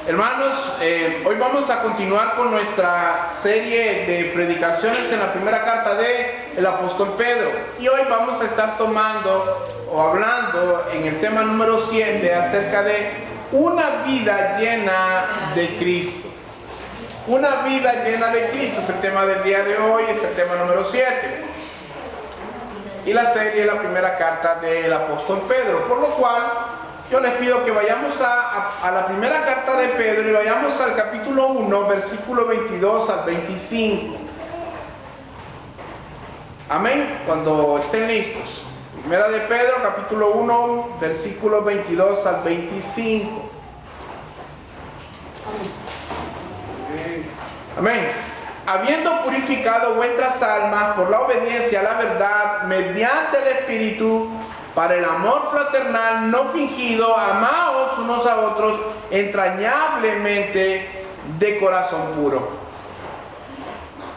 Hermanos, hoy vamos a continuar con nuestra serie de predicaciones en la primera carta del apóstol Pedro. Y hoy vamos a estar tomando o hablando en el tema número 100 acerca de una vida llena de Cristo. Una vida llena de Cristo es el tema del día de hoy, es el tema número 7. Y la serie es la primera carta del apóstol Pedro, por lo cual yo les pido que vayamos a la primera carta de Pedro y vayamos al capítulo 1, versículo 22 al 25. Amén, cuando estén listos. Primera de Pedro, capítulo 1, versículo 22 al 25. Amén. Habiendo purificado vuestras almas por la obediencia a la verdad, mediante el Espíritu, para el amor fraternal no fingido, amaos unos a otros entrañablemente de corazón puro,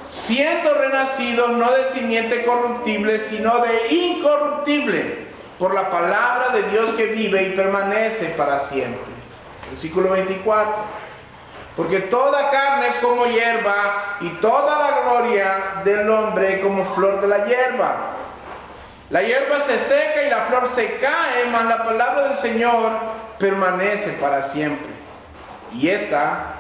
siendo renacidos no de simiente corruptible, sino de incorruptible, por la palabra de Dios que vive y permanece para siempre. Versículo 24. Porque toda carne es como hierba, y toda la gloria del hombre como flor de la hierba. La hierba se seca y la flor se cae, mas la palabra del Señor permanece para siempre. Y esta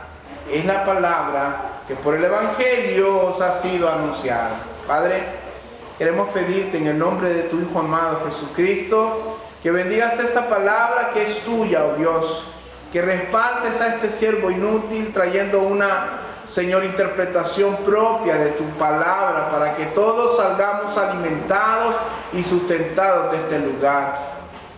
es la palabra que por el Evangelio os ha sido anunciada. Padre, queremos pedirte en el nombre de tu Hijo amado Jesucristo, que bendigas esta palabra que es tuya, oh Dios, que respaldes a este siervo inútil trayendo una, Señor, interpretación propia de tu palabra para que todos salgamos alimentados y sustentados de este lugar.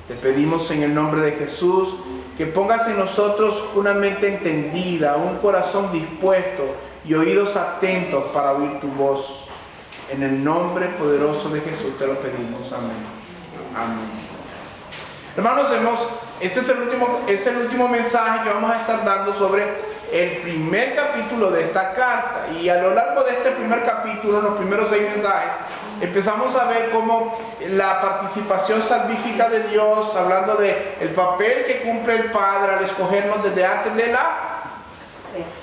Te pedimos en el nombre de Jesús que pongas en nosotros una mente entendida, un corazón dispuesto y oídos atentos para oír tu voz. En el nombre poderoso de Jesús te lo pedimos. Amén. Amén. Hermanos, este es el último mensaje que vamos a estar dando sobre el primer capítulo de esta carta. Y a lo largo de este primer capítulo, los primeros 6 mensajes, empezamos a ver cómo la participación salvífica de Dios, hablando del papel que cumple el Padre al escogernos desde antes de la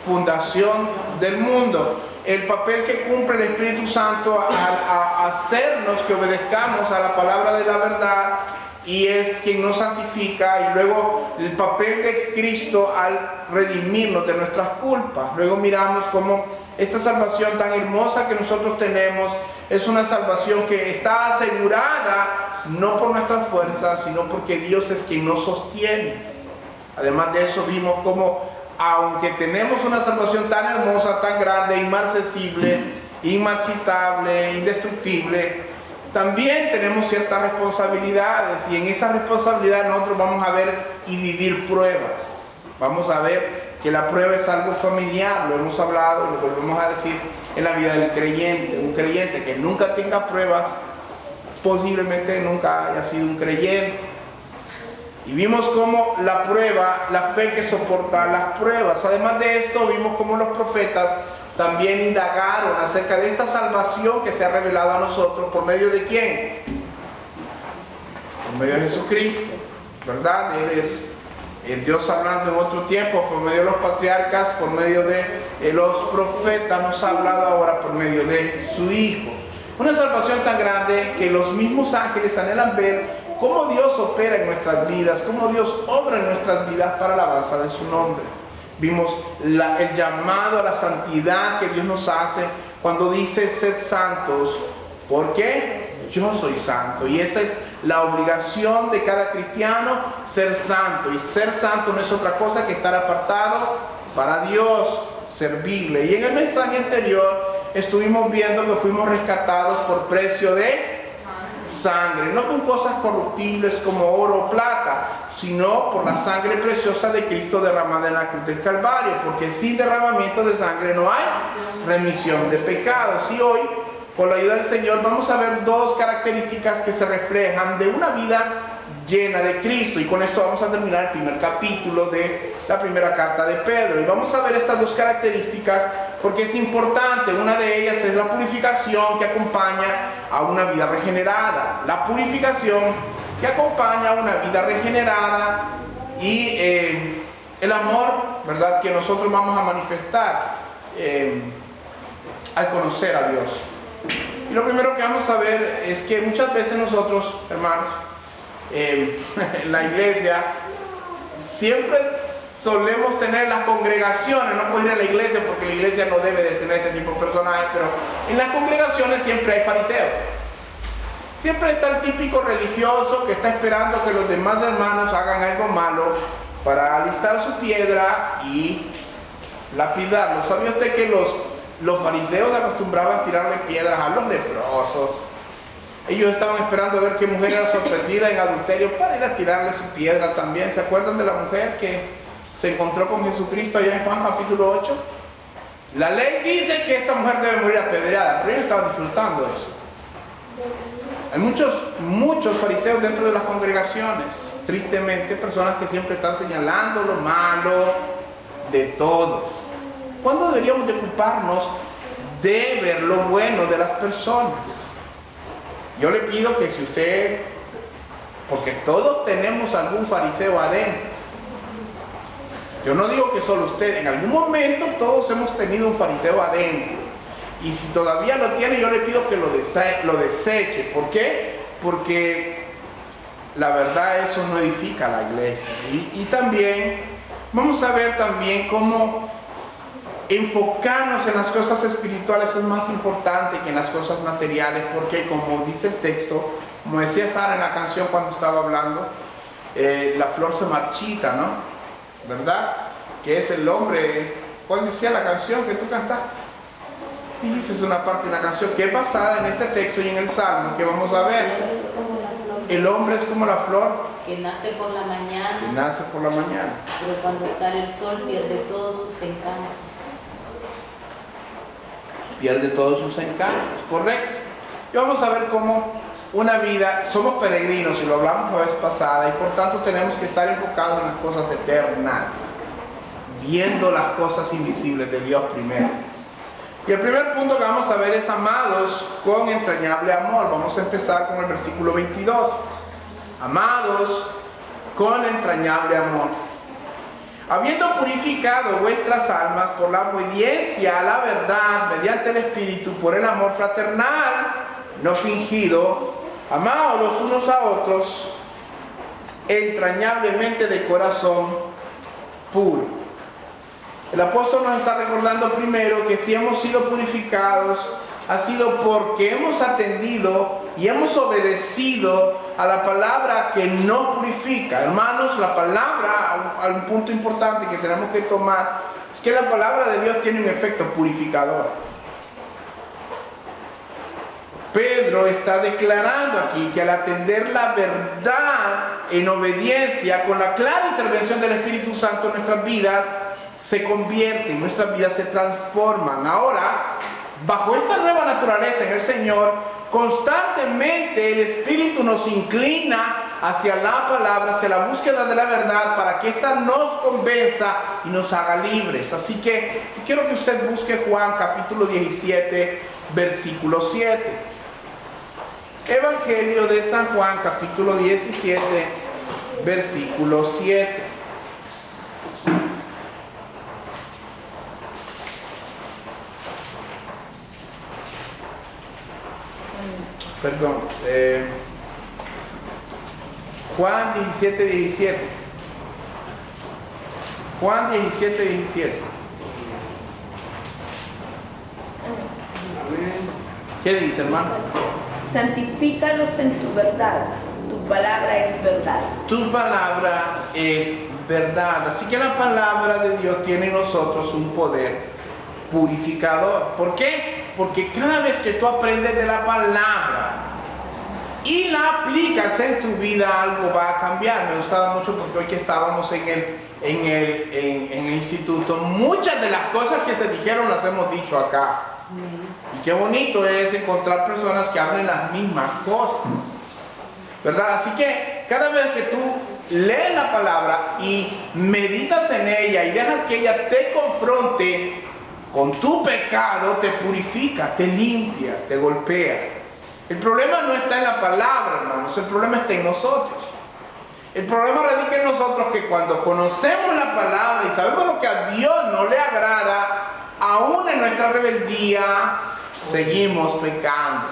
fundación del mundo, el papel que cumple el Espíritu Santo al hacernos que obedezcamos a la palabra de la verdad, y es quien nos santifica, y luego el papel de Cristo al redimirnos de nuestras culpas. Luego miramos cómo esta salvación tan hermosa que nosotros tenemos es una salvación que está asegurada no por nuestras fuerzas, sino porque Dios es quien nos sostiene. Además de eso vimos cómo, aunque tenemos una salvación tan hermosa, tan grande, inmarcesible, inmarchitable, indestructible, también tenemos ciertas responsabilidades, y en esa responsabilidad nosotros vamos a ver y vivir pruebas. Vamos a ver que la prueba es algo familiar, lo hemos hablado, lo volvemos a decir en la vida del creyente. Un creyente que nunca tenga pruebas, posiblemente nunca haya sido un creyente. Y vimos cómo la prueba, la fe que soporta las pruebas. Además de esto, vimos cómo los profetas también indagaron acerca de esta salvación que se ha revelado a nosotros. ¿Por medio de quién? Por medio de Jesucristo, ¿verdad? Él es el Dios hablando en otro tiempo por medio de los patriarcas, por medio de los profetas. Nos ha hablado ahora por medio de su Hijo. Una salvación tan grande que los mismos ángeles anhelan ver cómo Dios opera en nuestras vidas, cómo Dios obra en nuestras vidas para la alabanza de su nombre. Vimos el llamado a la santidad que Dios nos hace cuando dice: sed santos, porque yo soy santo. Y esa es la obligación de cada cristiano, ser santo. Y ser santo no es otra cosa que estar apartado para Dios, servible. Y en el mensaje anterior estuvimos viendo que fuimos rescatados por precio de sangre, no con cosas corruptibles como oro o plata, sino por la sangre preciosa de Cristo derramada en la cruz del Calvario, porque sin derramamiento de sangre no hay remisión de pecados. Y hoy, con la ayuda del Señor, vamos a ver 2 características que se reflejan de una vida llena de Cristo, y con esto vamos a terminar el primer capítulo de la primera carta de Pedro. Y vamos a ver estas 2 características porque es importante. Una de ellas es la purificación que acompaña a una vida regenerada. La purificación que acompaña a una vida regenerada, y el amor ¿verdad?, que nosotros vamos a manifestar al conocer a Dios. Y lo primero que vamos a ver es que muchas veces nosotros, hermanos, en la iglesia, siempre solemos tener las congregaciones, no puedo ir a la iglesia porque la iglesia no debe de tener este tipo de personajes, pero en las congregaciones siempre hay fariseos. Siempre está el típico religioso que está esperando que los demás hermanos hagan algo malo para alistar su piedra y lapidarlo. ¿Sabía usted que los fariseos acostumbraban a tirarle piedras a los leprosos? Ellos estaban esperando a ver qué mujer era sorprendida en adulterio para ir a tirarle su piedra también. ¿Se acuerdan de la mujer que se encontró con Jesucristo allá en Juan capítulo 8? La ley dice que esta mujer debe morir apedreada, pero ellos estaban disfrutando de eso. Hay muchos fariseos dentro de las congregaciones, tristemente, personas que siempre están señalando lo malo de todos. ¿Cuándo deberíamos de ocuparnos de ver lo bueno de las personas? Yo le pido que si usted, porque todos tenemos algún fariseo adentro, yo no digo que solo usted, en algún momento todos hemos tenido un fariseo adentro. Y si todavía lo tiene, yo le pido que lo deseche. ¿Por qué? Porque la verdad eso no edifica a la iglesia. Y también vamos a ver también cómo enfocarnos en las cosas espirituales es más importante que en las cosas materiales, porque como dice el texto, como decía Sara en la canción cuando estaba hablando, la flor se marchita, ¿no? ¿Verdad? Que es el hombre. ¿Cuál decía la canción que tú cantaste? Y dices una parte de la canción que es basada en ese texto y en el Salmo que vamos a ver. El hombre es como la flor que nace por la mañana. Que nace por la mañana. Pero cuando sale el sol pierde todos sus encantos. Pierde todos sus encantos, correcto. Y vamos a ver cómo una vida, somos peregrinos y lo hablamos la vez pasada y por tanto tenemos que estar enfocados en las cosas eternas, viendo las cosas invisibles de Dios primero. Y el primer punto que vamos a ver es amados con entrañable amor. Vamos a empezar con el versículo 22. Amados con entrañable amor. Habiendo purificado vuestras almas por la obediencia a la verdad, mediante el Espíritu, por el amor fraternal, no fingido, amaos los unos a otros, entrañablemente de corazón puro. El apóstol nos está recordando primero que si hemos sido purificados, ha sido porque hemos atendido y hemos obedecido a la palabra que nos purifica. Hermanos, la palabra, un punto importante que tenemos que tomar, es que la palabra de Dios tiene un efecto purificador. Pedro está declarando aquí que al atender la verdad en obediencia, con la clara intervención del Espíritu Santo en nuestras vidas, se convierten, nuestras vidas se transforman. Ahora, bajo esta nueva naturaleza en el Señor, constantemente el Espíritu nos inclina hacia la palabra, hacia la búsqueda de la verdad, para que ésta nos convenza y nos haga libres. Así que quiero que usted busque Juan capítulo 17, versículo 7. Evangelio de San Juan capítulo 17, versículo 7. Perdón, Juan 17, 17. Juan 17, 17. ¿Qué dice, hermano? Santifícalos en tu verdad, tu palabra es verdad. Tu palabra es verdad. Así que la palabra de Dios tiene en nosotros un poder purificador. ¿Por qué? Porque cada vez que tú aprendes de la palabra y la aplicas en tu vida, algo va a cambiar. Me gustaba mucho porque hoy que estábamos en el instituto, muchas de las cosas que se dijeron las hemos dicho acá. Y qué bonito es encontrar personas que hablen las mismas cosas, ¿verdad? Así que cada vez que tú lees la palabra y meditas en ella y dejas que ella te confronte con tu pecado, te purifica, te limpia, te golpea. El problema no está en la palabra, hermanos, el problema está en nosotros. El problema radica en nosotros que cuando conocemos la palabra y sabemos lo que a Dios no le agrada, aún en nuestra rebeldía, seguimos pecando.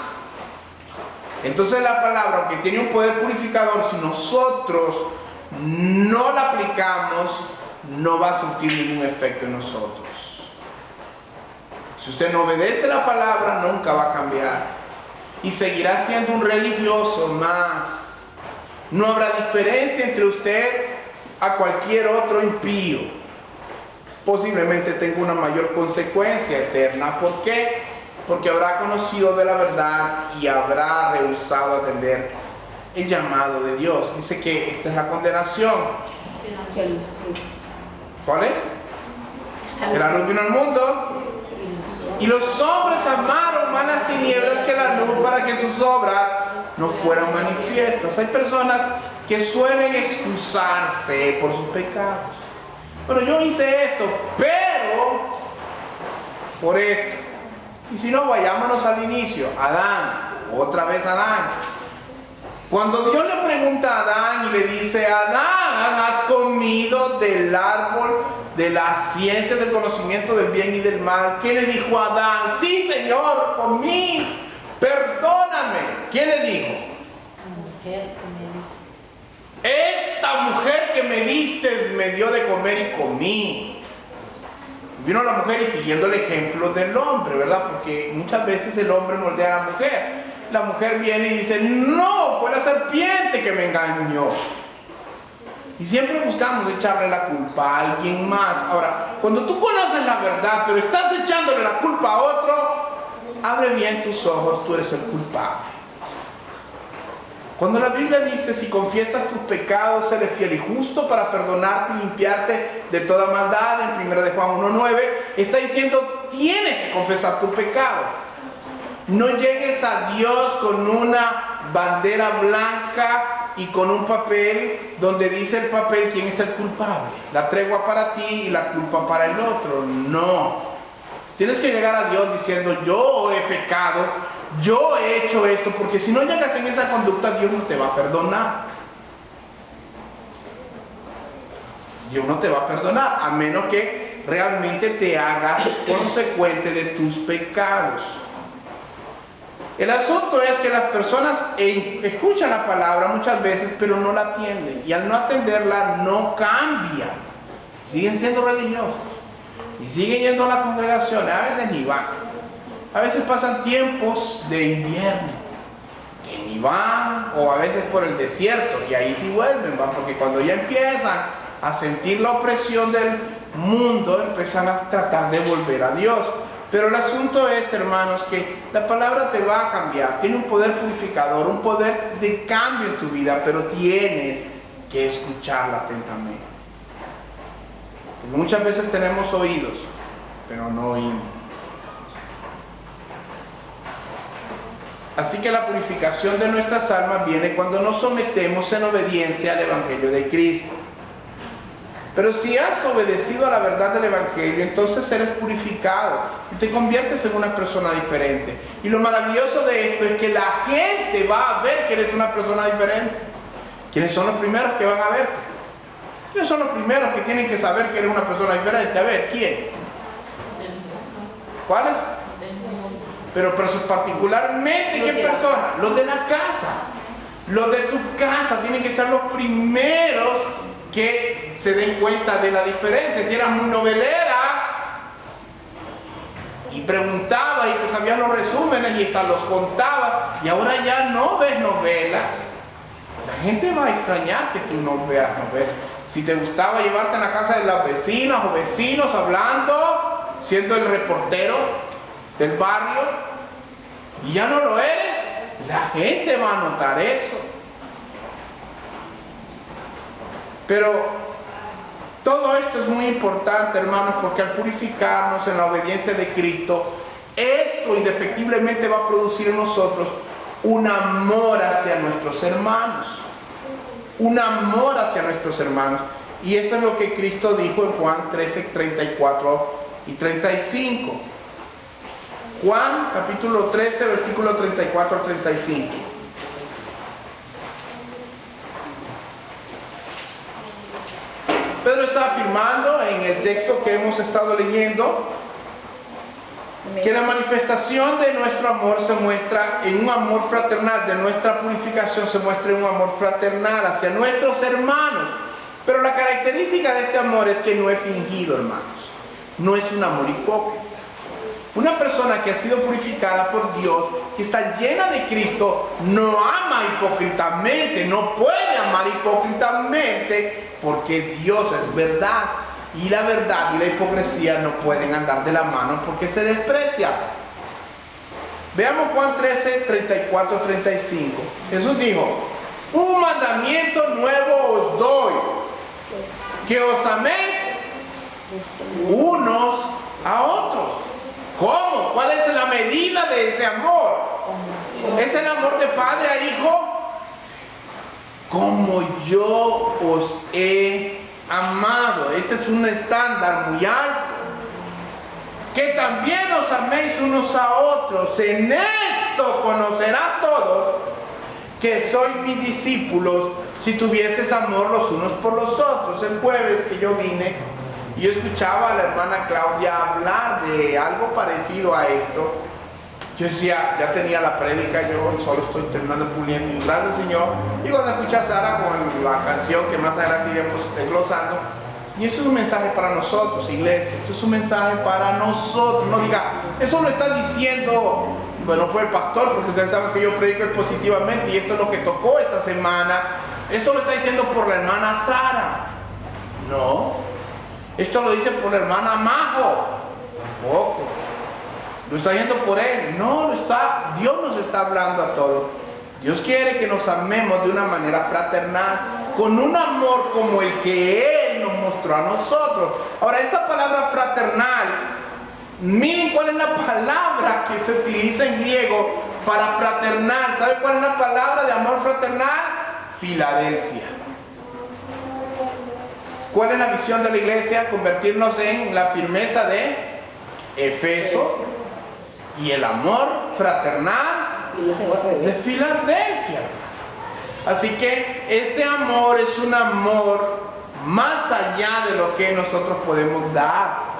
Entonces la palabra, aunque tiene un poder purificador, si nosotros no la aplicamos, no va a surtir ningún efecto en nosotros. Si usted no obedece la palabra, nunca va a cambiar. Y seguirá siendo un religioso más. No habrá diferencia entre usted a cualquier otro impío. Posiblemente tenga una mayor consecuencia eterna. ¿Por qué? Porque habrá conocido de la verdad y habrá rehusado atender el llamado de Dios. Dice que esta es la condenación. ¿Cuál es? Que la luz vino al mundo y los hombres amaron más las tinieblas que la luz para que sus obras no fueran manifiestas. Hay personas que suelen excusarse por sus pecados. Bueno, yo hice esto, pero por esto. Y si no, vayámonos al inicio. Adán, otra vez Adán. Cuando Dios le pregunta a Adán y le dice: Adán, ¿has comido del árbol de la ciencia del conocimiento del bien y del mal? ¿Qué le dijo a Adán? Sí, Señor, comí, perdóname. ¿Quién le dijo? Esta mujer que me diste me dio de comer y comí. Vino la mujer y siguiendo el ejemplo del hombre, ¿verdad? Porque muchas veces el hombre moldea a la mujer. La mujer viene y dice: no, fue la serpiente que me engañó. Y siempre buscamos echarle la culpa a alguien más. Ahora, cuando tú conoces la verdad, pero estás echándole la culpa a otro, abre bien tus ojos, tú eres el culpable. Cuando la Biblia dice: si confiesas tus pecados, Él es fiel y justo para perdonarte y limpiarte de toda maldad, en 1 Juan 1:9, está diciendo: tienes que confesar tu pecado. No llegues a Dios con una bandera blanca y con un papel donde dice el papel quién es el culpable. La tregua para ti y la culpa para el otro. No. Tienes que llegar a Dios diciendo: yo he pecado, yo he hecho esto, porque si no llegas en esa conducta, Dios no te va a perdonar. Dios no te va a perdonar, a menos que realmente te hagas consecuente de tus pecados. El asunto es que las personas escuchan la palabra muchas veces, pero no la atienden. Y al no atenderla, no cambian. Siguen siendo religiosos. Y siguen yendo a las congregaciones. A veces ni van. A veces pasan tiempos de invierno, que ni van, o a veces por el desierto, y ahí sí vuelven, van, porque cuando ya empiezan a sentir la opresión del mundo, empiezan a tratar de volver a Dios. Pero el asunto es, hermanos, que la palabra te va a cambiar, tiene un poder purificador, un poder de cambio en tu vida, pero tienes que escucharla atentamente. Porque muchas veces tenemos oídos, pero no oímos. Así que la purificación de nuestras almas viene cuando nos sometemos en obediencia al Evangelio de Cristo. Pero si has obedecido a la verdad del Evangelio, entonces eres purificado y te conviertes en una persona diferente. Y lo maravilloso de esto es que la gente va a ver que eres una persona diferente. ¿Quiénes son los primeros que van a ver? ¿Quiénes son los primeros que tienen que saber que eres una persona diferente? A ver, ¿quién? ¿Cuáles? Pero particularmente, ¿qué personas? Los de la casa. Los de tu casa tienen que ser los primeros que se den cuenta de la diferencia. Si eras muy novelera y preguntabas y te sabías los resúmenes y hasta los contabas, y ahora ya no ves novelas, la gente va a extrañar que tú no veas novelas. Si te gustaba llevarte a la casa de las vecinas o vecinos hablando, siendo el reportero del barrio, y ya no lo eres, la gente va a notar eso. Pero todo esto es muy importante, hermanos, porque al purificarnos en la obediencia de Cristo, esto indefectiblemente va a producir en nosotros un amor hacia nuestros hermanos. Un amor hacia nuestros hermanos. Y esto es lo que Cristo dijo en Juan 13, 34 y 35. Juan capítulo 13, versículo 34 al 35. afirmando en el texto que hemos estado leyendo que la manifestación de nuestro amor se muestra en un amor fraternal, de nuestra purificación se muestra en un amor fraternal hacia nuestros hermanos. Pero la característica de este amor es que no es fingido, hermanos. No es un amor hipócrita. Una persona que ha sido purificada por Dios, que está llena de Cristo, no ama hipócritamente, no puede amar hipócritamente, porque Dios es verdad. Y la verdad y la hipocresía no pueden andar de la mano porque se desprecian. Veamos Juan 13, 34, 35. Jesús dijo: un mandamiento nuevo os doy, que os améis unos a otros. ¿Cómo? ¿Cuál es la medida de ese amor? ¿Es el amor de padre a hijo? Como yo os he amado. Este es un estándar muy alto. Que también os améis unos a otros. En esto conocerán todos que sois mis discípulos, si tuvieses amor los unos por los otros. El jueves que yo vine, yo escuchaba a la hermana Claudia hablar de algo parecido a esto. Yo decía, ya tenía la prédica, yo solo estoy terminando puliendo, y gracias Señor. Y cuando escuché a Sara con la canción que más adelante iremos desglosando, y eso es un mensaje para nosotros, iglesia. Esto es un mensaje para nosotros. No diga, eso lo está diciendo, bueno, fue el pastor, porque ustedes saben que yo predico positivamente, y esto es lo que tocó esta semana. Esto lo está diciendo por la hermana Sara. No, esto lo dice por la hermana Majo. Tampoco. Lo está diciendo por él. No, lo está, Dios nos está hablando a todos. Dios quiere que nos amemos de una manera fraternal, con un amor como el que Él nos mostró a nosotros. Ahora, esta palabra fraternal, miren cuál es la palabra que se utiliza en griego para fraternal. ¿Sabe cuál es la palabra de amor fraternal? Filadelfia. ¿Cuál es la visión de la iglesia? Convertirnos en la firmeza de Efeso y el amor fraternal de Filadelfia. Así que este amor es un amor más allá de lo que nosotros podemos dar.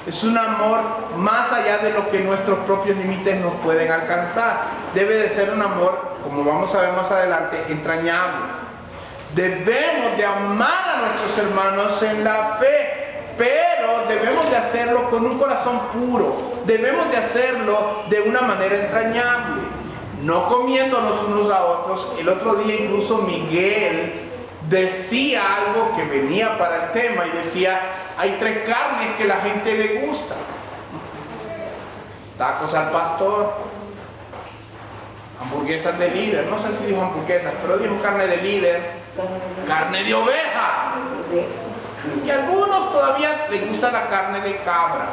Es un amor más allá de lo que nuestros propios límites nos pueden alcanzar. Debe de ser un amor, como vamos a ver más adelante, entrañable. Debemos de amar a nuestros hermanos en la fe, pero debemos de hacerlo con un corazón puro. Debemos de hacerlo de una manera entrañable, no comiéndonos unos a otros. El otro día incluso Miguel decía algo que venía para el tema y decía, hay 3 carnes que la gente le gusta: tacos al pastor, hamburguesas de líder, no sé si dijo hamburguesas, pero dijo carne de líder, carne de oveja, y a algunos todavía les gusta la carne de cabra,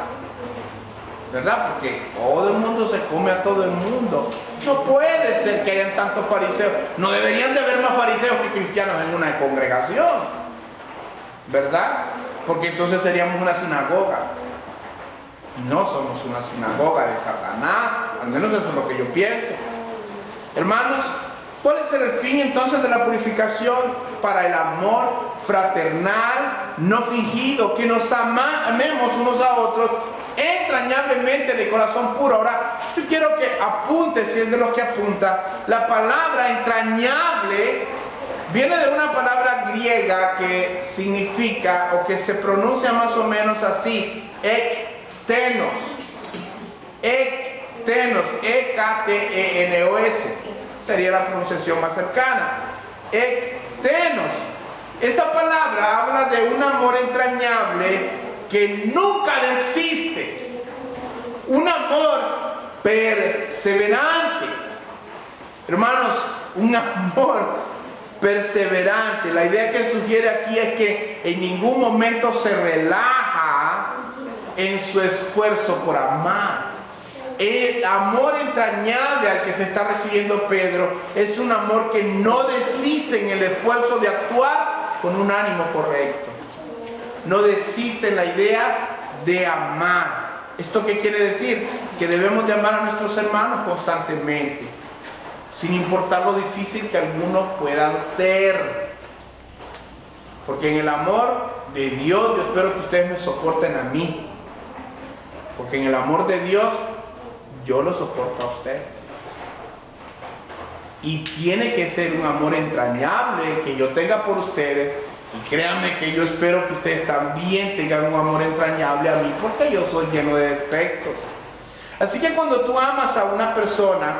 ¿verdad? Porque todo el mundo se come a todo el mundo. No puede ser que hayan tantos fariseos. No deberían de haber más fariseos que cristianos en una congregación, ¿verdad? Porque entonces seríamos una sinagoga. Y no somos una sinagoga de Satanás. Al menos eso es lo que yo pienso. Hermanos, ¿cuál es el fin entonces de la purificación? Para el amor fraternal, no fingido, que nos amemos unos a otros entrañablemente, de corazón puro. Ahora, yo quiero que apunte, si es de los que apunta, la palabra entrañable viene de una palabra griega que significa, o que se pronuncia más o menos así, ektenos, E-K-T-E-N-O-S, sería la pronunciación más cercana, ektenos. Esta palabra habla de un amor entrañable que nunca desiste, un amor perseverante. Hermanos, un amor perseverante. La idea que sugiere aquí es que en ningún momento se relaja en su esfuerzo por amar. El amor entrañable al que se está refiriendo Pedro es un amor que no desiste en el esfuerzo de actuar con un ánimo correcto. No desiste en la idea de amar. ¿Esto qué quiere decir? Que debemos de amar a nuestros hermanos constantemente, sin importar lo difícil que algunos puedan ser. Porque en el amor de Dios, yo espero que ustedes me soporten a mí. Porque en el amor de Dios, yo lo soporto a ustedes. Y tiene que ser un amor entrañable que yo tenga por ustedes. Y créanme que yo espero que ustedes también tengan un amor entrañable a mí, porque yo soy lleno de defectos. Así que cuando tú amas a una persona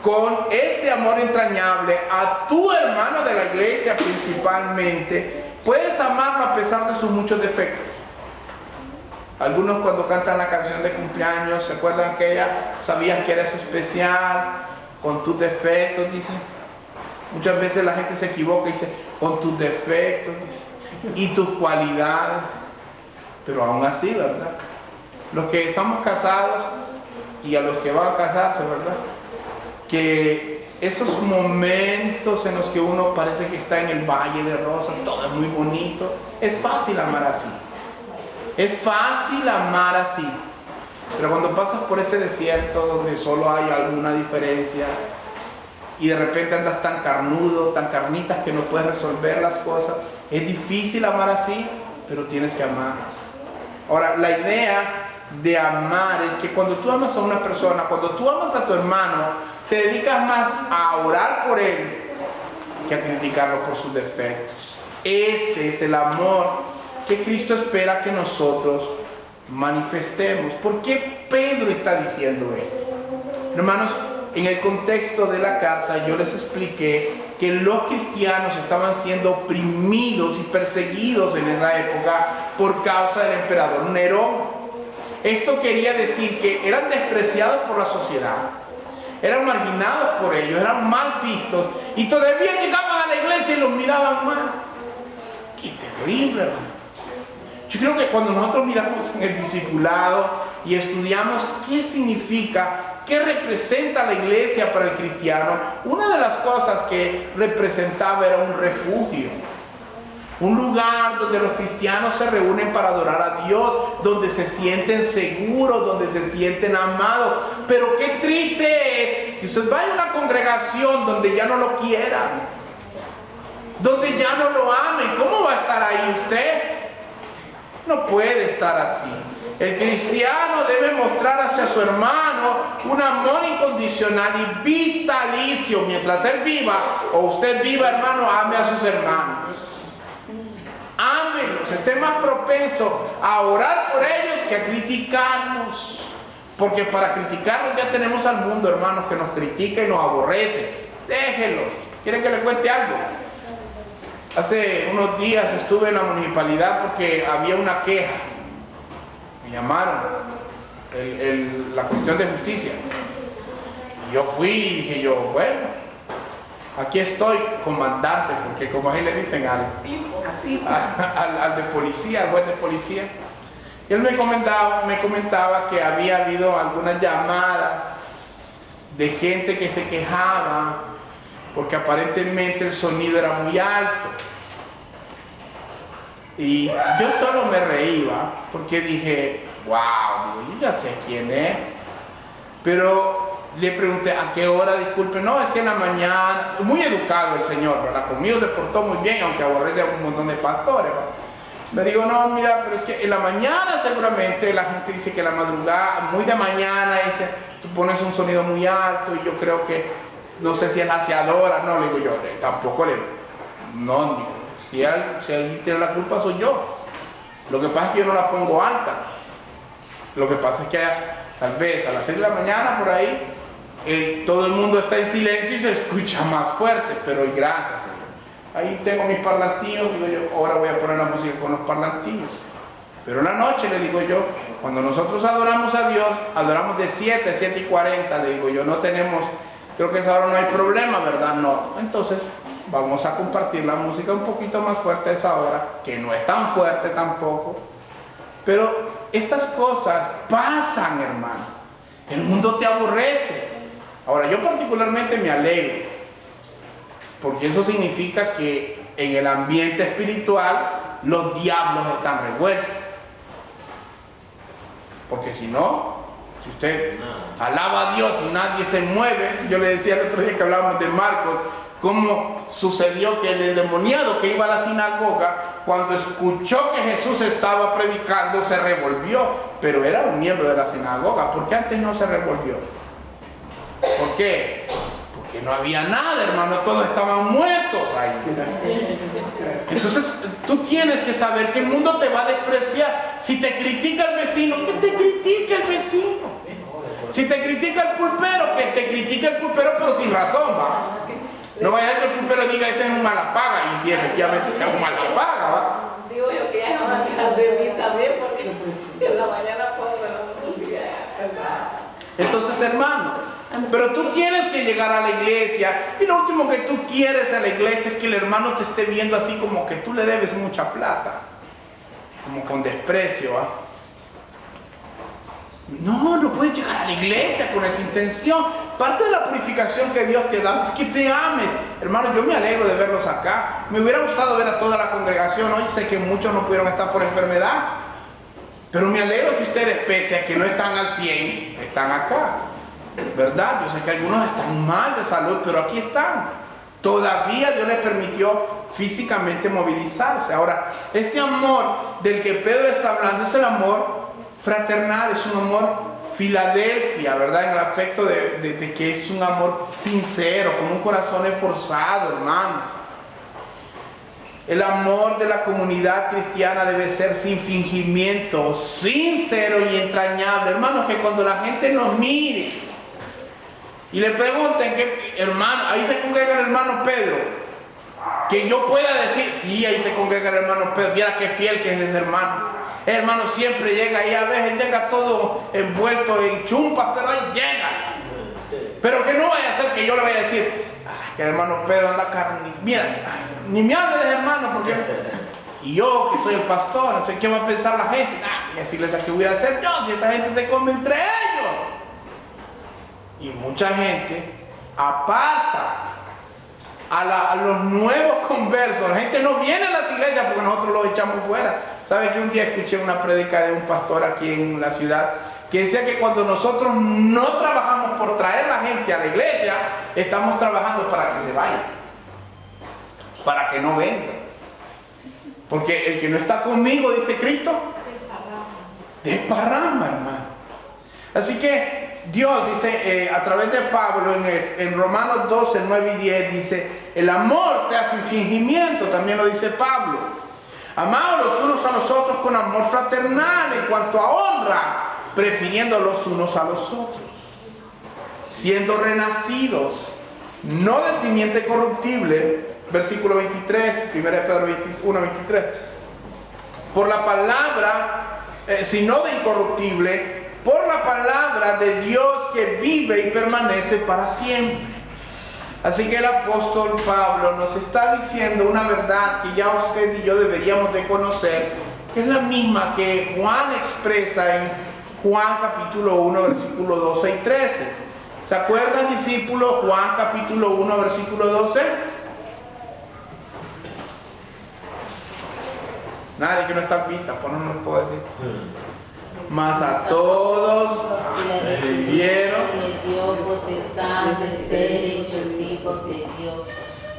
con este amor entrañable, a tu hermano de la iglesia principalmente, puedes amarlo a pesar de sus muchos defectos. Algunos cuando cantan la canción de cumpleaños, ¿se acuerdan que ella sabías que eres especial con tus defectos? Dicen. Muchas veces la gente se equivoca y dice, con tus defectos y tus cualidades. Pero aún así, ¿verdad? Los que estamos casados y a los que van a casarse, ¿verdad? Que esos momentos en los que uno parece que está en el Valle de Rosas, todo es muy bonito, es fácil amar así. Es fácil amar así. Pero cuando pasas por ese desierto donde solo hay alguna diferencia y de repente andas tan carnudo, tan carnitas que no puedes resolver las cosas, es difícil amar así, pero tienes que amar. Ahora, la idea de amar es que cuando tú amas a una persona, cuando tú amas a tu hermano, te dedicas más a orar por él que a criticarlo por sus defectos. Ese es el amor que Cristo espera que nosotros manifestemos. ¿Por qué Pedro está diciendo esto? Hermanos, en el contexto de la carta yo les expliqué que los cristianos estaban siendo oprimidos y perseguidos en esa época por causa del emperador Nerón. Esto quería decir que eran despreciados por la sociedad, eran marginados por ellos, eran mal vistos y todavía llegaban a la iglesia y los miraban mal. ¡Qué terrible, hermano! Yo creo que cuando nosotros miramos en el discipulado y estudiamos qué significa, qué representa la iglesia para el cristiano, una de las cosas que representaba era un refugio. Un lugar donde los cristianos se reúnen para adorar a Dios, donde se sienten seguros, donde se sienten amados. Pero qué triste es que usted vaya a una congregación donde ya no lo quieran, donde ya no lo amen. ¿Cómo va a estar ahí usted? No puede estar así. El cristiano debe mostrar hacia su hermano un amor incondicional y vitalicio. Mientras él viva o usted viva, hermano, ame a sus hermanos. Ámenlos, esté más propenso a orar por ellos que a criticarlos. Porque para criticarlos ya tenemos al mundo, hermanos, que nos critica y nos aborrece. Déjenlos. ¿Quieren que les cuente algo? Hace unos días estuve en la municipalidad porque había una queja. Me llamaron, la cuestión de justicia. Y yo fui y dije yo, bueno, aquí estoy, comandante, porque como ahí le dicen al de policía, al juez de policía. Y él me comentaba que había habido algunas llamadas de gente que se quejaba porque aparentemente el sonido era muy alto. Y yo solo me reía porque dije, wow, yo ya sé quién es. Pero le pregunté, ¿a qué hora? Disculpe, no, es que en la mañana, muy educado el señor, ¿verdad? Conmigo se portó muy bien, aunque aborrece a un montón de pastores, ¿verdad? Me digo, no, mira, pero es que en la mañana seguramente la gente dice que la madrugada, muy de mañana, dice, tú pones un sonido muy alto y yo creo que, no sé si es aseadora, no, le digo yo, tampoco le, no, digo, si él tiene la culpa soy yo. Lo que pasa es que yo no la pongo alta. Lo que pasa es que tal vez a las 6 de la mañana por ahí, todo el mundo está en silencio y se escucha más fuerte, pero gracias. Ahí tengo mis parlantillos, digo yo, ahora voy a poner la música con los parlantillos. Pero en la noche, le digo yo, cuando nosotros adoramos a Dios, adoramos de 7 a 7:40, le digo yo, no tenemos, creo que a esa hora no hay problema, ¿verdad? No. Entonces, vamos a compartir la música un poquito más fuerte a esa hora, que no es tan fuerte tampoco. Pero estas cosas pasan, hermano. El mundo te aborrece. Ahora, yo particularmente me alegro, porque eso significa que en el ambiente espiritual los diablos están revueltos. Porque si no, si usted alaba a Dios y nadie se mueve, yo le decía el otro día que hablábamos de Marcos, como sucedió que el endemoniado que iba a la sinagoga, cuando escuchó que Jesús estaba predicando, se revolvió, pero era un miembro de la sinagoga. ¿Por qué antes no se revolvió? ¿Por qué? Porque no había nada, hermano, todos estaban muertos ahí. Entonces tú tienes que saber que el mundo te va a despreciar. Si te critica el vecino, que te critique el vecino. Si te critica el pulpero, que te critique el pulpero, pero sin razón, va. No vaya a ser que el pulpero diga ese es un mala paga, y si efectivamente sea un mala paga, va. Digo yo que ya no van a dejar de mí también, porque en la mañana puedo ver la música. Entonces, hermano, pero tú tienes que llegar a la iglesia, y lo último que tú quieres a la iglesia es que el hermano te esté viendo así como que tú le debes mucha plata, como con desprecio, ¿ah? No puedes llegar a la iglesia con esa intención. Parte de la purificación que Dios te da es que te ames. Hermano, yo me alegro de verlos acá. Me hubiera gustado ver a toda la congregación hoy. Sé que muchos no pudieron estar por enfermedad, pero me alegro que ustedes, pese a que no están al 100, están acá, ¿verdad? Yo sé que algunos están mal de salud, pero aquí están. Todavía Dios les permitió físicamente movilizarse. Ahora, este amor del que Pedro está hablando es el amor fraternal, es un amor Filadelfia, ¿verdad? En el aspecto de que es un amor sincero, con un corazón esforzado, hermano. El amor de la comunidad cristiana debe ser sin fingimiento, sincero y entrañable. Hermanos, que cuando la gente nos mire y le pregunten, hermano, ahí se congrega el hermano Pedro, que yo pueda decir, sí, ahí se congrega el hermano Pedro, mira qué fiel que es ese hermano. El hermano siempre llega y a veces llega todo envuelto en chumpas, pero ahí llega. Pero que no vaya a ser que yo le vaya a decir, que el hermano Pedro anda carne. Mira, ni me hable de hermano, porque y yo que soy el pastor, entonces ¿qué va a pensar la gente? Y así les que voy a hacer yo, si esta gente se come entre ellos. Y mucha gente aparta a los nuevos conversos. La gente no viene a las iglesias porque nosotros los echamos fuera. ¿Sabe que un día escuché una prédica de un pastor aquí en la ciudad que decía que cuando nosotros no trabajamos por traer a la gente a la iglesia, estamos trabajando para que se vayan, para que no vengan? Porque el que no está conmigo, dice Cristo, desparrama, hermano. Así que Dios dice a través de Pablo en Romanos 12, 9 y 10 dice, el amor sea sin fingimiento, también lo dice Pablo. Amados los unos a los otros con amor fraternal en cuanto a honra, prefiriendo los unos a los otros, siendo renacidos, no de simiente corruptible, versículo 23, 1 Pedro 21, 23, por la palabra, sino de incorruptible, por la palabra de Dios que vive y permanece para siempre. Así que el apóstol Pablo nos está diciendo una verdad que ya usted y yo deberíamos de conocer, que es la misma que Juan expresa en Juan capítulo 1, versículo 12 y 13. ¿Se acuerdan, discípulos? Juan capítulo 1, versículo 12. Nadie que no está en vista, pues no les puedo decir. Mas a todos le recibieron, le dio potestad de ser hechos hijos de Dios,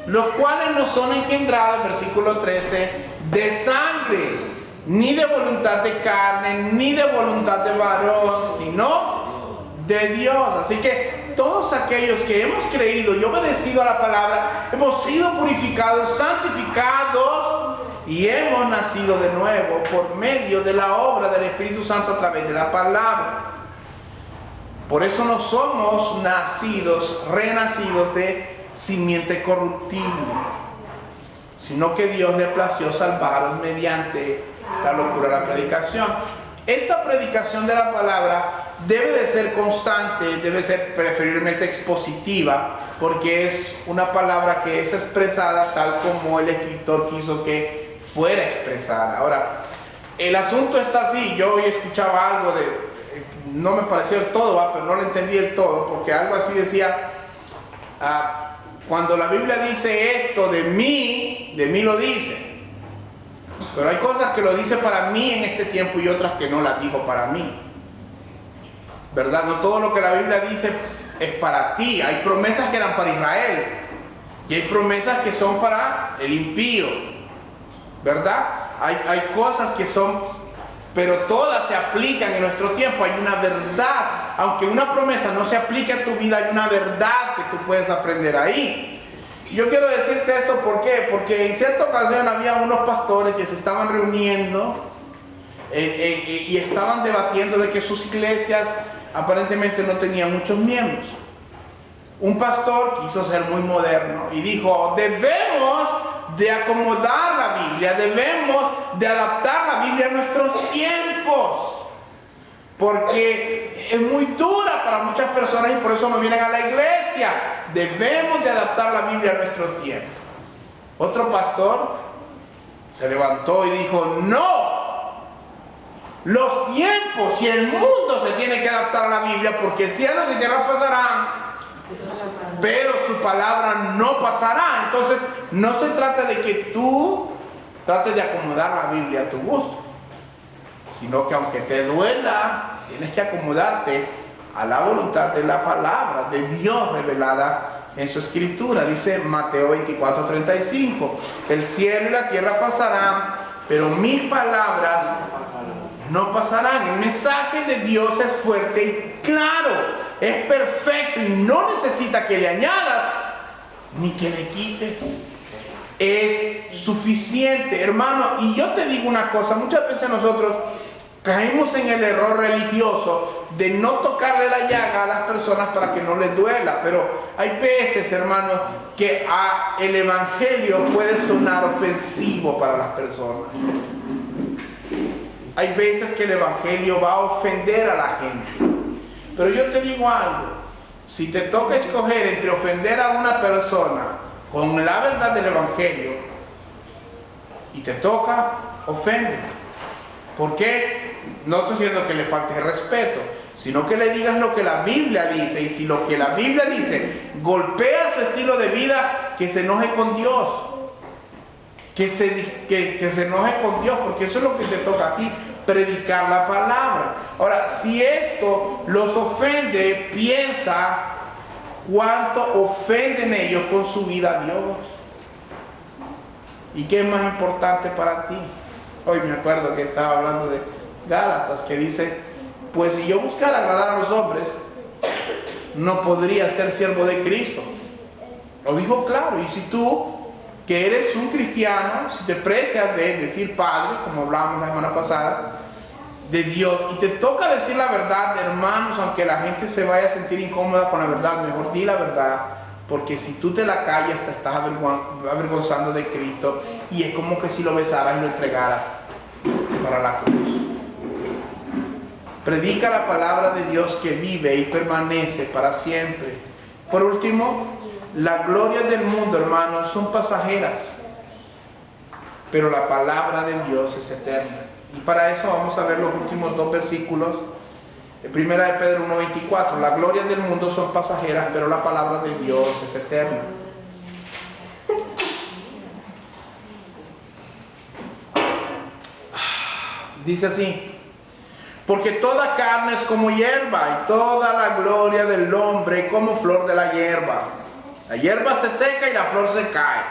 los cuales no son engendrados, versículo 13, de sangre, ni de voluntad de carne, ni de voluntad de varón, sino de Dios. Así que todos aquellos que hemos creído y obedecido a la palabra, hemos sido purificados, santificados, y hemos nacido de nuevo por medio de la obra del Espíritu Santo a través de la palabra. Por eso no somos nacidos, renacidos de simiente corruptible, sino que Dios le plació salvarnos mediante la locura de la predicación. Esta predicación de la palabra debe de ser constante, debe ser preferiblemente expositiva, porque es una palabra que es expresada tal como el escritor quiso que fuera expresada. Ahora, el asunto está así. Yo hoy escuchaba algo no me pareció del todo, pero no lo entendí del todo, porque algo así decía, cuando la Biblia dice esto de mí lo dice, pero hay cosas que lo dice para mí en este tiempo y otras que no las dijo para mí, ¿verdad? No todo lo que la Biblia dice es para ti. Hay promesas que eran para Israel, Y hay promesas que son para el impío, ¿verdad? Hay cosas que son, pero todas se aplican en nuestro tiempo. Hay una verdad, aunque una promesa no se aplique a tu vida, hay una verdad que tú puedes aprender ahí. Yo quiero decirte esto, ¿por qué? Porque en cierta ocasión había unos pastores que se estaban reuniendo y estaban debatiendo de que sus iglesias aparentemente no tenían muchos miembros. Un pastor quiso ser muy moderno y dijo: debemos de acomodar la Biblia, debemos de adaptar la Biblia a nuestros tiempos, porque es muy dura para muchas personas y por eso no vienen a la iglesia. Debemos de adaptar la Biblia a nuestro tiempo. Otro pastor se levantó y dijo: no, los tiempos y el mundo se tienen que adaptar a la Biblia, porque cielos y tierras pasarán, pero su palabra no pasará. Entonces no se trata de que tú trates de acomodar la Biblia a tu gusto, sino que aunque te duela, tienes que acomodarte a la voluntad de la palabra de Dios revelada en su escritura. Dice Mateo 24:35: el cielo y la tierra pasarán, pero mis palabras no pasarán. El mensaje de Dios es fuerte y claro, es perfecto y no necesita que le añadas ni que le quites. Es suficiente, hermano. Y yo te digo una cosa: muchas veces nosotros caemos en el error religioso de no tocarle la llaga a las personas para que no les duela. Pero hay veces, hermanos, que el evangelio puede sonar ofensivo para las personas. Hay veces que el evangelio va a ofender a la gente. Pero yo te digo algo: si te toca escoger entre ofender a una persona con la verdad del evangelio, y te toca, ofende. ¿Por qué? No estoy diciendo que le falte respeto, sino que le digas lo que la Biblia dice. Y si lo que la Biblia dice golpea su estilo de vida, que se enoje con Dios. Que se enoje con Dios, porque eso es lo que te toca a ti, predicar la palabra. Ahora, si esto los ofende, piensa cuánto ofenden ellos con su vida a Dios. ¿Y qué es más importante para ti? Hoy me acuerdo que estaba hablando de Gálatas, que dice: pues si yo buscara agradar a los hombres, no podría ser siervo de Cristo. Lo dijo claro. Y si tú, que eres un cristiano, si te precias de decir padre, como hablábamos la semana pasada, de Dios, y te toca decir la verdad, hermanos, aunque la gente se vaya a sentir incómoda con la verdad, mejor di la verdad, porque si tú te la callas, te estás avergonzando de Cristo, y es como que si lo besaras y lo entregaras para la cruz. Predica la palabra de Dios que vive y permanece para siempre. Por último, las glorias del mundo, hermanos, son pasajeras, pero la palabra de Dios es eterna. Y para eso vamos a ver los últimos dos versículos. Primera de Pedro 1:24: las glorias del mundo son pasajeras, pero la palabra de Dios es eterna. Dice así: porque toda carne es como hierba, y toda la gloria del hombre como flor de la hierba. La hierba se seca y la flor se cae,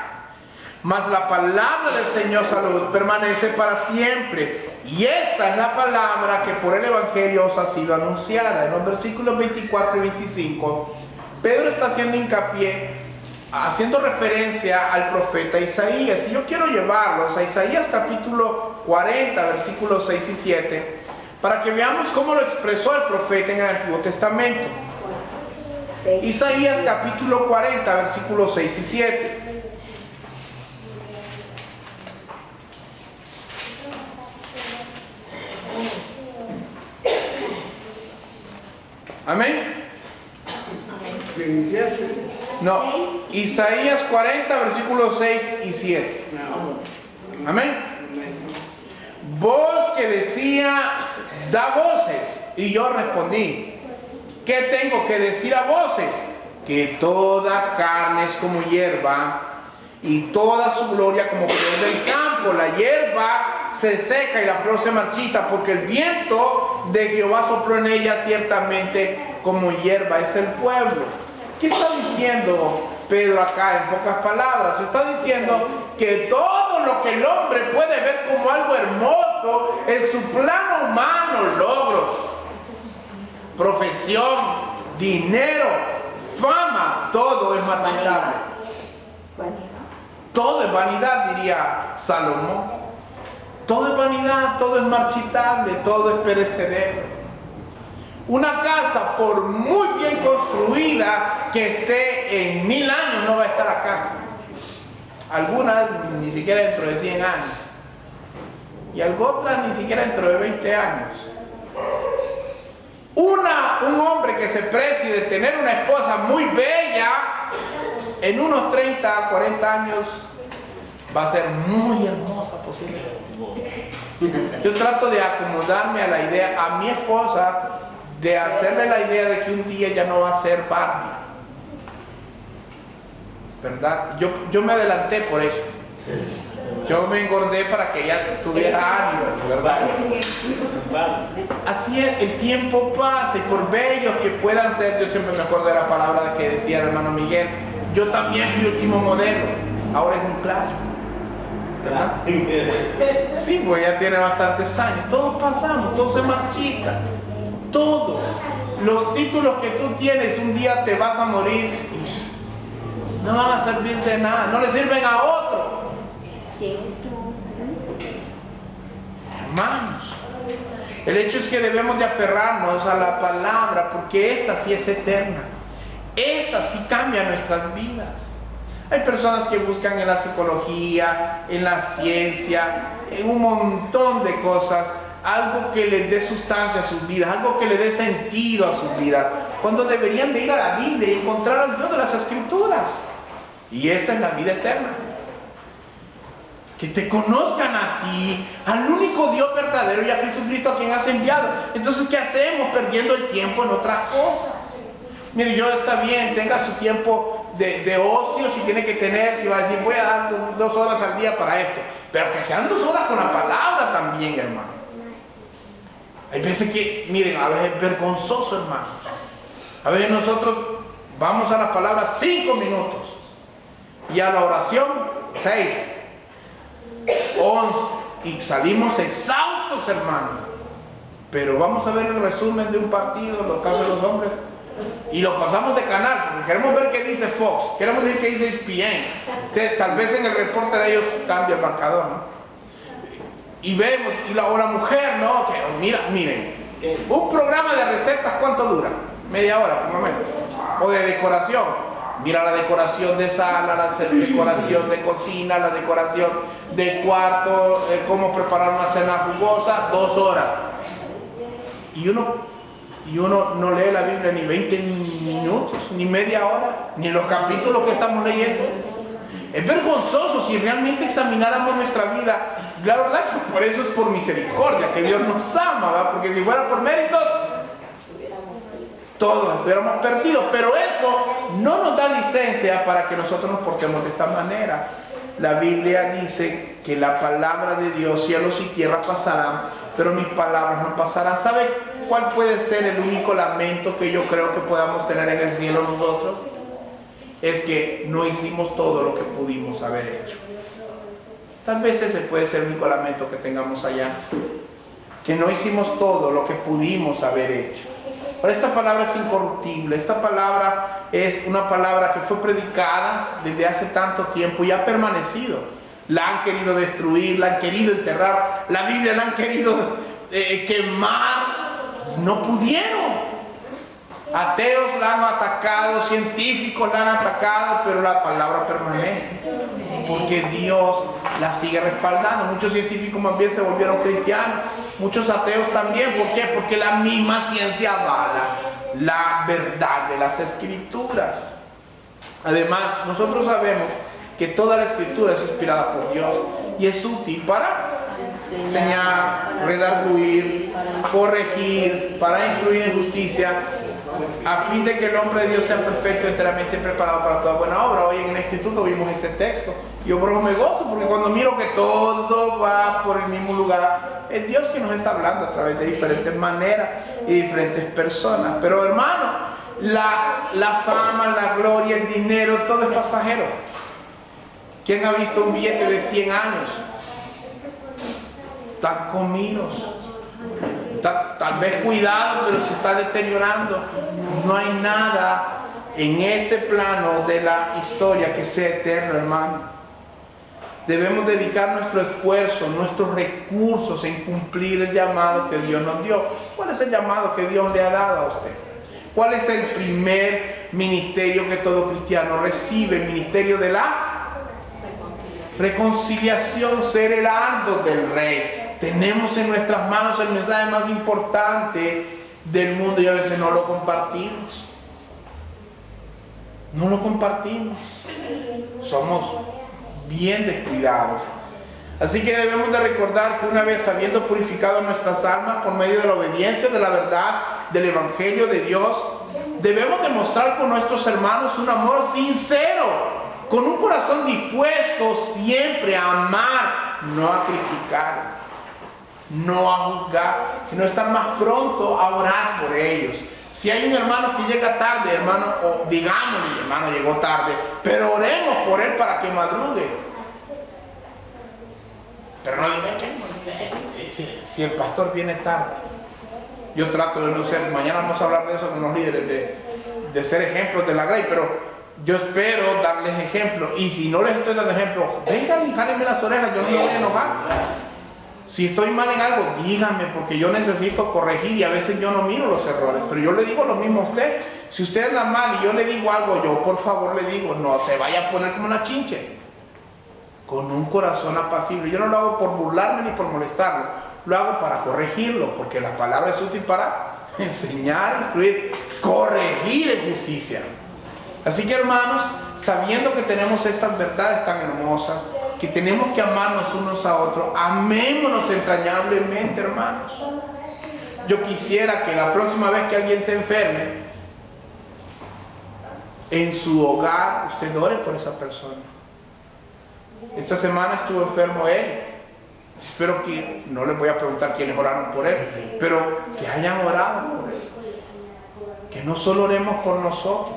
mas la palabra del Señor salud permanece para siempre. Y esta es la palabra que por el evangelio os ha sido anunciada. En los versículos 24 y 25, Pedro está haciendo hincapié, haciendo referencia al profeta Isaías. Y yo quiero llevarlos a Isaías capítulo 40, versículos 6 y 7, para que veamos cómo lo expresó el profeta en el Antiguo Testamento. Isaías capítulo 40, versículos 6 y 7. Amén. No, Isaías 40, versículos 6 y 7. Amén. Voz que decía: da voces. Y yo respondí: ¿qué tengo que decir a voces? Que toda carne es como hierba, y toda su gloria como flor del campo. La hierba se seca y la flor se marchita, porque el viento de Jehová sopló en ella, ciertamente como hierba es el pueblo. ¿Qué está diciendo Pedro acá en pocas palabras. Está diciendo que todo lo que el hombre puede ver como algo hermoso en su plano humano, logros, profesión, dinero, fama, todo es marchitable. Todo es vanidad, diría Salomón. Todo es vanidad, todo es marchitable, todo es perecedero. Una casa, por muy bien construida que esté en 1000 años, no va a estar acá. Algunas ni siquiera dentro de 100 años. Y otras ni siquiera dentro de 20 años. Un hombre que se precie de tener una esposa muy bella, en unos 30, 40 años, va a ser muy hermosa posiblemente. Yo trato de acomodarme a la idea, a mi esposa, de hacerle la idea de que un día ya no va a ser Barbie, ¿verdad? Yo me adelanté por eso. Yo me engordé para que ella tuviera ánimo, ¿verdad? Así es, el tiempo pasa y por bellos que puedan ser, yo siempre me acuerdo de la palabra que decía el hermano Miguel, yo también fui último modelo, ahora es un clásico. ¿Verdad? Sí, pues ya tiene bastantes años, todos pasamos, todos se marchitan. Todo, los títulos que tú tienes, un día te vas a morir, no van a servir de nada, no le sirven a otro. Hermanos, el hecho es que debemos de aferrarnos a la palabra, porque esta sí es eterna, esta sí cambia nuestras vidas. Hay personas que buscan en la psicología, en la ciencia, en un montón de cosas, algo que les dé sustancia a sus vidas, algo que les dé sentido a sus vidas, cuando deberían de ir a la Biblia y encontrar al Dios de las Escrituras. Y esta es la vida eterna. Que te conozcan a ti, al único Dios verdadero y a Jesucristo a quien has enviado. Entonces, ¿qué hacemos perdiendo el tiempo en otras cosas? Mire, yo está bien, tenga su tiempo de ocio, si tiene que tener, si va a decir, voy a dar 2 horas al día para esto, pero que sean 2 horas con la palabra también, hermano. Hay veces que, miren, a veces es vergonzoso, hermanos. A veces nosotros vamos a la palabra 5 minutos y a la oración 6, 11 y salimos exhaustos, hermanos. Pero vamos a ver el resumen de un partido, los casos de los hombres, y lo pasamos de canal, porque queremos ver qué dice Fox, queremos ver qué dice ESPN. Tal vez en el reporte de ellos cambia el marcador, ¿no? Y vemos, o la mujer, ¿no? Que miren, un programa de recetas, ¿cuánto dura? Media hora, por lo menos. O de decoración. Mira la decoración de sala, la decoración de cocina, la decoración de cuarto, cómo preparar una cena jugosa, 2 horas. Y uno no lee la Biblia ni 20 minutos, ni media hora, ni los capítulos que estamos leyendo. Es vergonzoso si realmente examináramos nuestra vida. La verdad que por eso es por misericordia, que Dios nos ama, ¿verdad? Porque si fuera por méritos, todos estuviéramos perdidos. Pero eso no nos da licencia para que nosotros nos portemos de esta manera. La Biblia dice que la palabra de Dios, cielos y tierra pasarán, pero mis palabras no pasarán. ¿Sabe cuál puede ser el único lamento que yo creo que podamos tener en el cielo nosotros? Es que no hicimos todo lo que pudimos haber hecho. Tal vez ese puede ser el único lamento que tengamos allá, que no hicimos todo lo que pudimos haber hecho. Pero esta palabra es incorruptible, esta palabra es una palabra que fue predicada desde hace tanto tiempo y ha permanecido. La han querido destruir, la han querido enterrar, la Biblia la han querido quemar, no pudieron. Ateos la han atacado, científicos la han atacado, pero la palabra permanece, porque Dios la sigue respaldando. Muchos científicos más bien se volvieron cristianos, muchos ateos también. ¿Por qué? Porque la misma ciencia avala la verdad de las Escrituras. Además, nosotros sabemos que toda la Escritura es inspirada por Dios y es útil para enseñar, redarguir, corregir, para instruir en justicia, a fin de que el hombre de Dios sea perfecto, enteramente preparado para toda buena obra. Hoy en el instituto vimos ese texto y yo me gozo porque cuando miro que todo va por el mismo lugar, es Dios que nos está hablando a través de diferentes maneras y diferentes personas. Pero hermano, La fama, la gloria, el dinero, todo es pasajero. ¿Quién ha visto un billete de 100 años? Están comidos. Tal vez cuidado, pero se está deteriorando. No hay nada en este plano de la historia que sea eterno, hermano. Debemos dedicar nuestro esfuerzo, nuestros recursos en cumplir el llamado que Dios nos dio. ¿Cuál es el llamado que Dios le ha dado a usted? ¿Cuál es el primer ministerio que todo cristiano recibe? El ministerio de la reconciliación, ser heraldos del Rey. Tenemos en nuestras manos el mensaje más importante del mundo y a veces no lo compartimos. No lo compartimos. Somos bien descuidados. Así que debemos de recordar que una vez habiendo purificado nuestras almas por medio de la obediencia de la verdad del Evangelio de Dios, debemos demostrar con nuestros hermanos un amor sincero, con un corazón dispuesto siempre a amar, no a criticar, no a juzgar, sino estar más pronto a orar por ellos. Si hay un hermano que llega tarde, hermano, o digámosle, hermano, llegó tarde, pero oremos por él para que madrugue. Pero no diga que si el pastor viene tarde. Yo trato de no ser, mañana vamos a hablar de eso con los líderes, de ser ejemplos de la Grey, pero yo espero darles ejemplos. Y si no les estoy dando ejemplos, vengan y jálenme las orejas, yo no me voy a enojar. Si estoy mal en algo, díganme, porque yo necesito corregir y a veces yo no miro los errores, pero yo le digo lo mismo a usted. Si usted anda mal y yo le digo algo, yo por favor le digo, no se vaya a poner como una chinche, con un corazón apacible. Yo no lo hago por burlarme ni por molestarlo, lo hago para corregirlo, porque la palabra es útil para enseñar, instruir, corregir en justicia. Así que, hermanos, sabiendo que tenemos estas verdades tan hermosas, que tenemos que amarnos unos a otros, amémonos entrañablemente, hermanos. Yo quisiera que la próxima vez que alguien se enferme, en su hogar, usted ore por esa persona. Esta semana estuvo enfermo él. Espero que, no les voy a preguntar quiénes oraron por él, pero que hayan orado por él. Que no solo oremos por nosotros,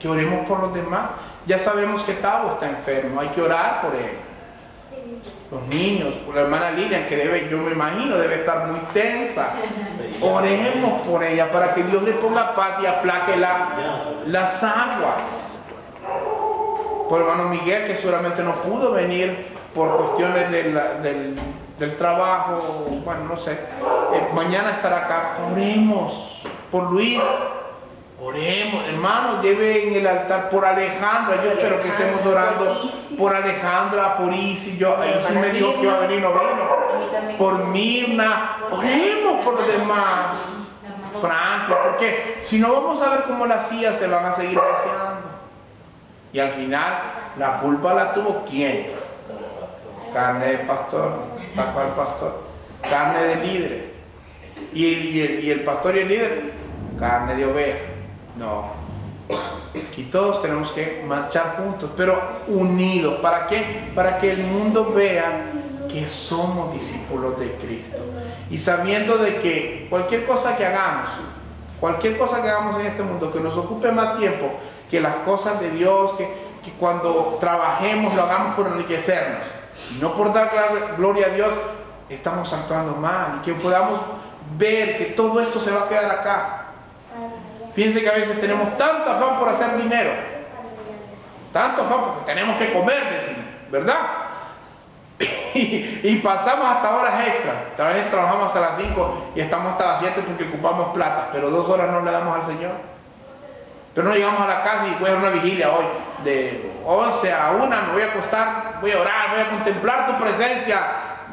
que oremos por los demás. Ya sabemos que Tavo está enfermo, hay que orar por él. Los niños, por la hermana Lilian, que debe, yo me imagino, debe estar muy tensa. Oremos por ella para que Dios le ponga paz y aplaque las aguas. Por el hermano Miguel, que seguramente no pudo venir por cuestiones del trabajo, bueno, no sé. Mañana estará acá. Oremos por Luis. Oremos, hermanos, lleven el altar por Alejandra. Yo espero que estemos orando por Alejandra, por Isis. Ahí sí me dijo que iba a venir, no vino. Por Mirna. Oremos por los demás. Franco, porque si no vamos a ver cómo las sillas se van a seguir vaciando. Y al final, la culpa la tuvo ¿quién? Carne del pastor. ¿Cuál pastor? Carne del líder. Y el pastor y el líder, carne de oveja. No. Aquí todos tenemos que marchar juntos, pero unidos. ¿Para qué? Para que el mundo vea que somos discípulos de Cristo. Y sabiendo de que cualquier cosa que hagamos en este mundo, que nos ocupe más tiempo que las cosas de Dios, que cuando trabajemos lo hagamos por enriquecernos y no por dar gloria a Dios, estamos actuando mal. Y que podamos ver que todo esto se va a quedar acá. Fíjense que a veces tenemos tanto afán por hacer dinero, tanto afán porque tenemos que comer, decimos, ¿verdad? Y pasamos hasta horas extras. A veces trabajamos hasta las 5 y estamos hasta las 7 porque ocupamos plata, pero 2 horas no le damos al Señor. Pero no llegamos a la casa y voy a hacer una vigilia hoy, de 11 a 1 me voy a acostar, voy a orar, voy a contemplar tu presencia.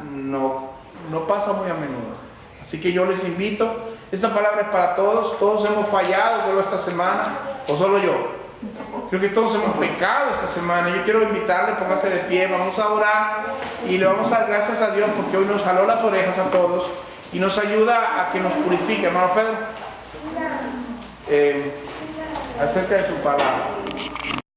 No pasa muy a menudo. Así que yo les invito. Esta palabra es para todos. Todos hemos fallado solo esta semana, o solo yo. Creo que todos hemos pecado esta semana. Yo quiero invitarle, póngase de pie, vamos a orar y le vamos a dar gracias a Dios porque hoy nos jaló las orejas a todos y nos ayuda a que nos purifique. Hermano Pedro, acerca de su palabra.